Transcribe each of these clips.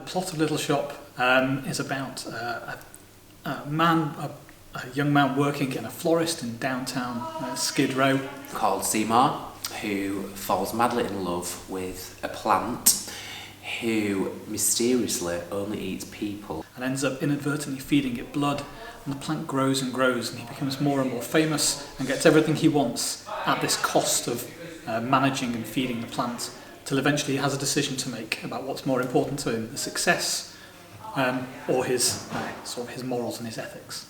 plot of Little Shop is about a young man working in a florist in downtown Skid Row called Seymour, who falls madly in love with a plant who mysteriously only eats people. and ends up inadvertently feeding it blood, and the plant grows and grows, and he becomes more and more famous and gets everything he wants at this cost of managing and feeding the plant, till eventually he has a decision to make about what's more important to him, the success or his his morals and his ethics.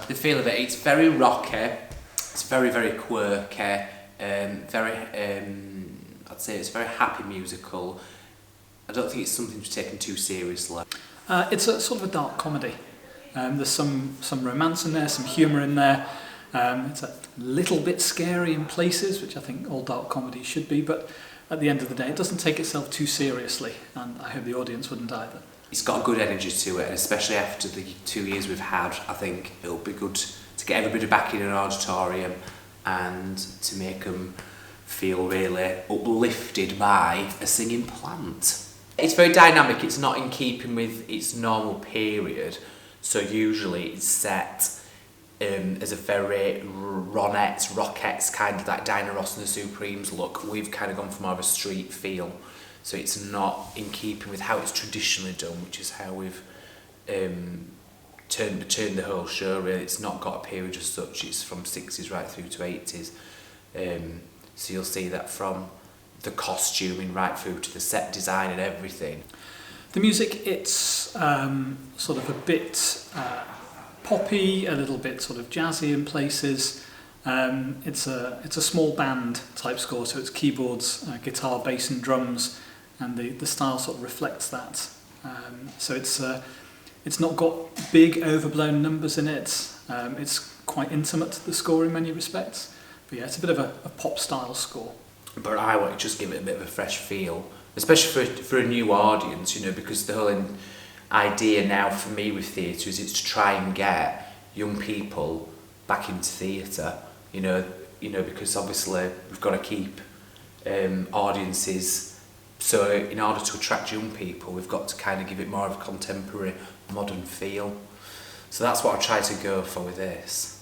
The feel of it, it's very rocky, it's very, very quirky, I'd say it's a very happy musical. I don't think it's something to be taken too seriously. It's a sort of a dark comedy. There's some romance in there, some humour in there. It's a little bit scary in places, which I think all dark comedies should be, but at the end of the day it doesn't take itself too seriously, and I hope the audience wouldn't either. It's got a good energy to it, and especially after the 2 years we've had, I think it'll be good to get everybody back in an auditorium and to make them feel really uplifted by a singing plant. It's very dynamic, it's not in keeping with its normal period, so usually it's set as a very Rockettes kind of like Diana Ross and the Supremes look. We've kind of gone for more of a street feel, so it's not in keeping with how it's traditionally done, which is how we've turned the whole show really. It's not got a period as such, it's from 60s right through to 80s. So you'll see that from the costuming right through to the set design and everything. The music, it's sort of a bit poppy, a little bit sort of jazzy in places. It's a small band type score, so it's keyboards, guitar, bass and drums, and the style sort of reflects that. So it's not got big overblown numbers in it. It's quite intimate, the score, in many respects. But yeah, it's a bit of a pop style score. But I want to just give it a bit of a fresh feel, especially for a new audience, you know, because the whole idea now for me with theatre is to try and get young people back into theatre, you know, because obviously we've got to keep audiences. So in order to attract young people, we've got to kind of give it more of a contemporary, modern feel. So that's what I try to go for with this.